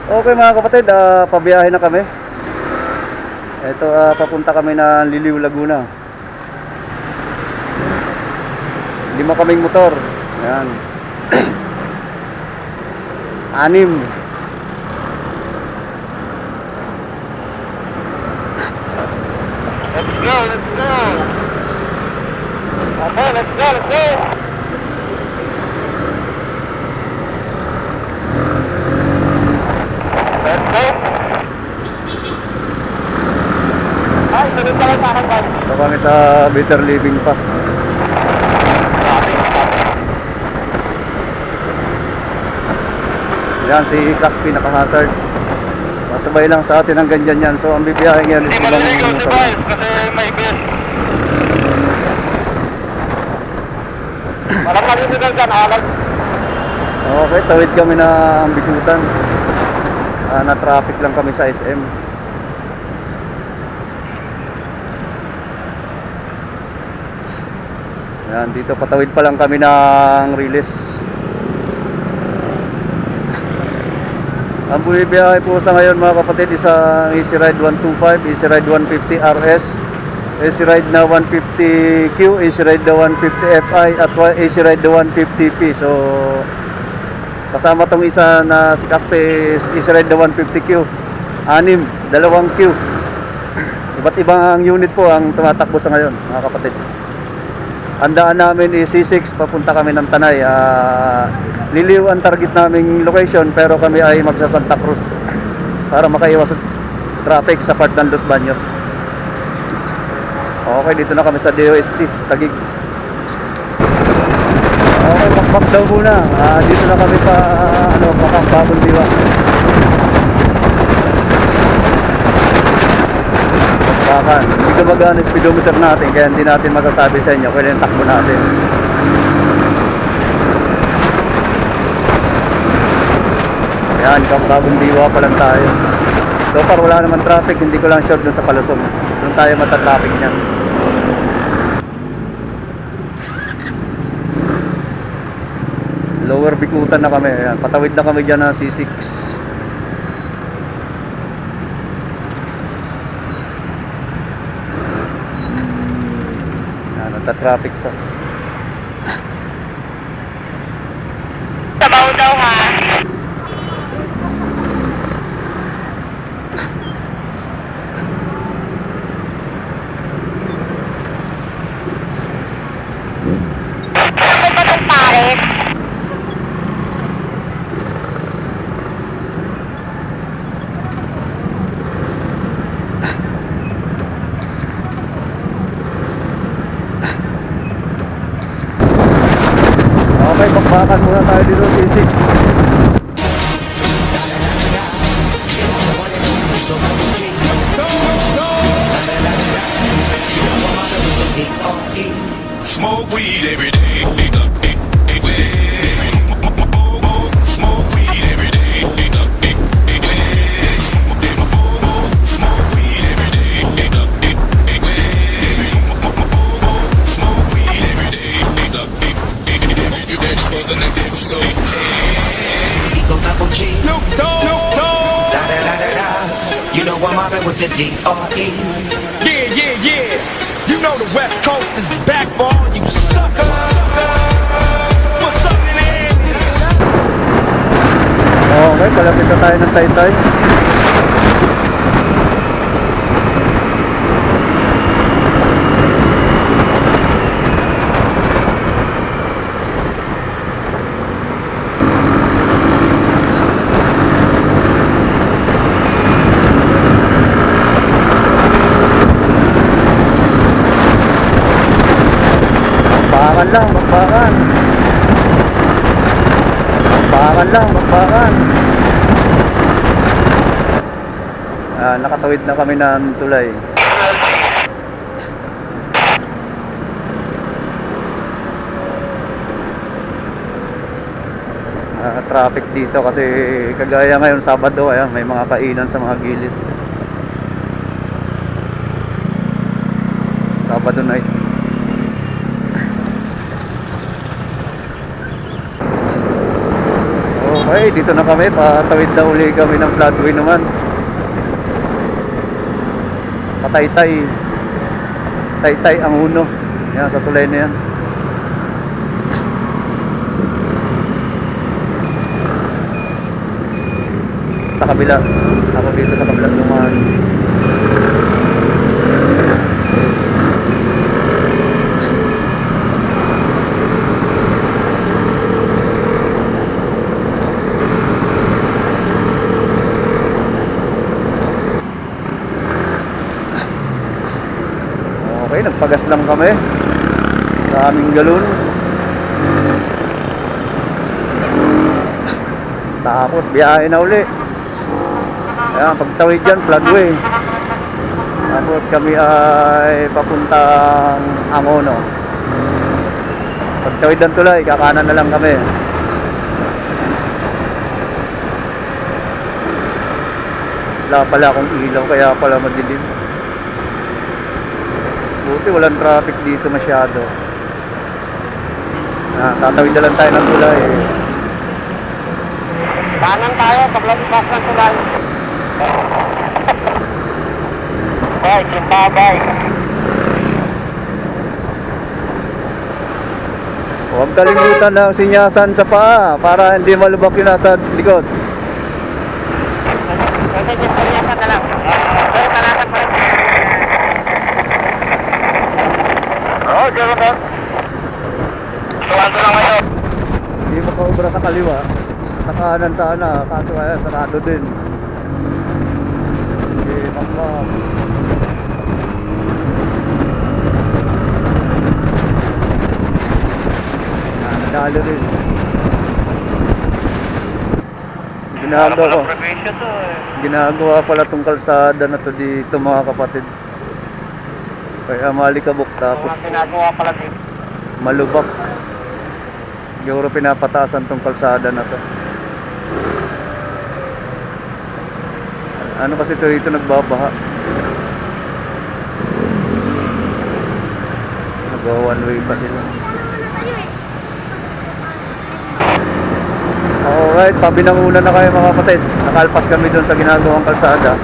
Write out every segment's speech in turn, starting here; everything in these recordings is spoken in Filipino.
Okay mga kapatid, pabiyahe na kami. Ito, papunta kami na Liliw, Laguna. 5 kaming motor. Ayan. 6. Let's go, let's go. Okay, let's go, let's go. Let's go. Ay, sunod ka lang sa akin, Bob. Ito kami sa Better Living pa. Yan, si Caspi naka-hazard. Masabay lang sa atin ang ganyan yan. So, ang bibiyahe ngayon is Hindi maliligaw si Vice kasi may best. Walang maliligaw dyan, alam. Okay, tawid kami na ang Bikutan. Na-traffic lang kami sa SM. Yan, dito patawid pa lang kami ng release. Ang bumibiyahe po sa ngayon mga kapatid, isang Easy Ride 125, Easy Ride 150 RS, Easy Ride na 150Q, Easy Ride na 150Fi at Easy Ride na 150P. So kasama tong isa na si Caspe, Easy Ride na 150Q, 6, 2Q. Iba't ibang unit po ang tumatakbo sa ngayon mga kapatid. Handaan namin is C6, papunta kami ng Tanay. Liliw ang target naming location, pero kami ay magsa Santa Cruz para makaiwas sa traffic sa part ng Los Baños. Okay, dito na kami sa DOST Taguig. Okay, pakpak daw muna. Dito na kami pa Pakambabon Diwa. Bakit hindi gumagana yung speedometer natin, kaya hindi natin masasabi sa inyo kailan yung takbo natin. Yan, Pakambabon Diwa pa lang tayo. So far wala naman traffic, hindi ko lang sure dun sa Palusong. Doon tayo matatraffic niyan. Lower Bikutan na kami. Ayan, patawid na kami dyan ng C6. Ayan, nata-traffic pa. Sabaw daw ha. Ano ba itong pares? Okay, bakbakan muna tayo dito sa C6. Smoke weed every day. Smoke weed every day. Smoke weed every day. Smoke weed every day. You better smoke the next day, so Eagle Double G. Snoop Dogg. Da da da da da. You know I'm mobbing with the D.R.E. Yeah, yeah, yeah. You know the West Coast is back for all you suckers. What's up in here? Okay, palapit na tayo ng Taytay. Bakbakan lang, bakbakan. Bakbakan lang, bakbakan. Nakatawid na kami ng tulay. Traffic dito kasi kagaya ngayon Sabado, ayan, may mga kainan sa mga gilid. Sabado night. Okay, Okay, dito na kami. Patawid na uli kami ng floodway naman. Pataytay. Taytay ang uno. Yan, sa tulay na yan. Sa kabila. Ako dito sa kabila dumaan. Okay, nagpagas lang kami sa aming galon. Tapos biyahe na uli. Ayan, pagtawid dyan, floodway. Tapos kami ay papuntang Angono. Pagtawid ng tulay, kakanan na lang kami. Wala pala akong ilaw, kaya pala madilim. Buti walang traffic dito masyado. Tatawid na lang tayo ng tulay. Kanan tayo, paglagpas ng tulay. Boy, kimbabay. Huwag kalimutan ng sinyasan sa paa para hindi malubak yung nasa likod. Kasi sinyasan na lang. Okay, talakan pa rin. Oo, diyan ba? Tuwando lang ngayon. Hindi makaubra sa kaliwa. Sa kanan sana, kaso ayan, sarado din. Hindi makmak. Nadalo rin. Ginagawa pala tong kalsada na to dito mga kapatid. Kaya malikabok tapos Ginagawa pala dito. malubak. Siguro pinapatasan tong kalsada na to. Ano kasi to dito nagbabaha. Nag-one way pa sila. Alright, pabinangunan na kayo mga kapatid. Nakalpas kami doon sa ginagawang kalsada.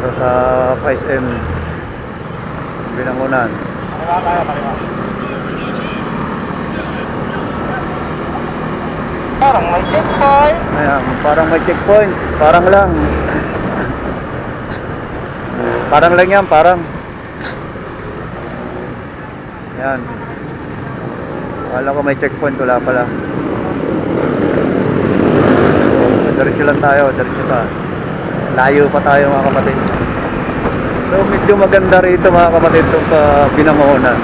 Ito sa SM Binangunan. Kaliwa tayo, kaliwa. Parang may checkpoint. Ayan, parang may checkpoint. Parang lang. Parang lang yan, parang. Ayan. Akala ko may checkpoint, wala pala. Diretso lang tayo, diretso pa. Layo pa tayo mga kapatid. So medyo maganda rito mga kapatid itong Binangonan.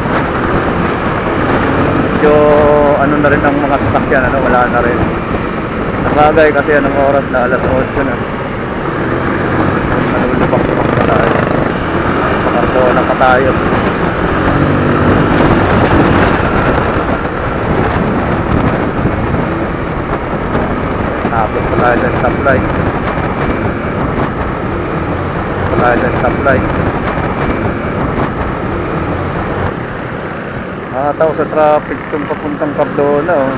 Medyo ano na rin ang mga sasakyan, ano, wala na rin. Sabagay kasi anong oras na, alas 8 na. Lupak-lupak na tayo. Pakartona pa tayo. Tapos pa tayo sa stoplight. Tao sa traffic itong papuntang Cardona, oh.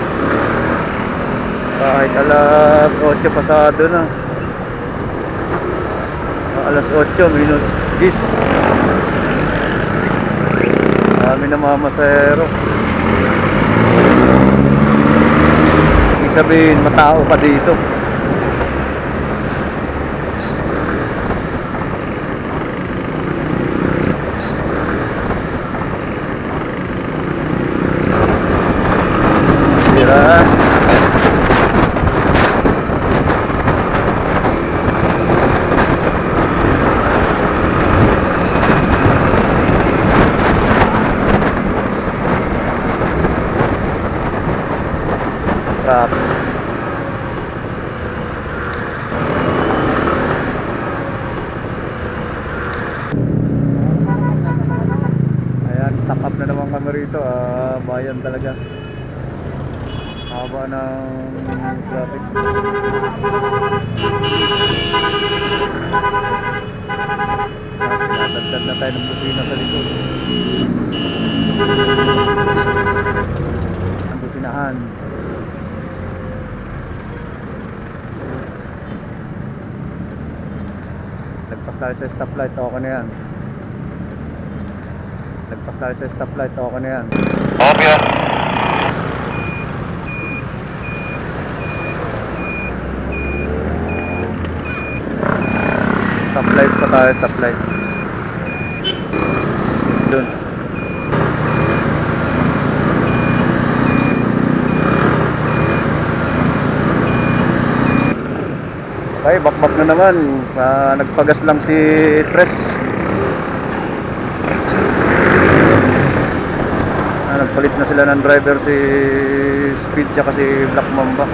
Kahit alas 8 pasado na. Alas 8 minus 10. Dami na mga masero. Ibig sabihin matao pa dito. Tira. Ayan, takap na naman kami rito. Bayan talaga. Haba ng traffic. Natagtag na tayo ng busina sa likod. Ang businahan. Lagpas tayo sa stoplight, okay na yan. Lagpas tayo sa stoplight, okay na yan. Okay yun. Stoplight pa tayo, stoplight. Dun. Okay, bakbak na naman. Nagpagas lang si Tres. Nagpalit na sila ng driver, si Speed tsaka si Black Mamba.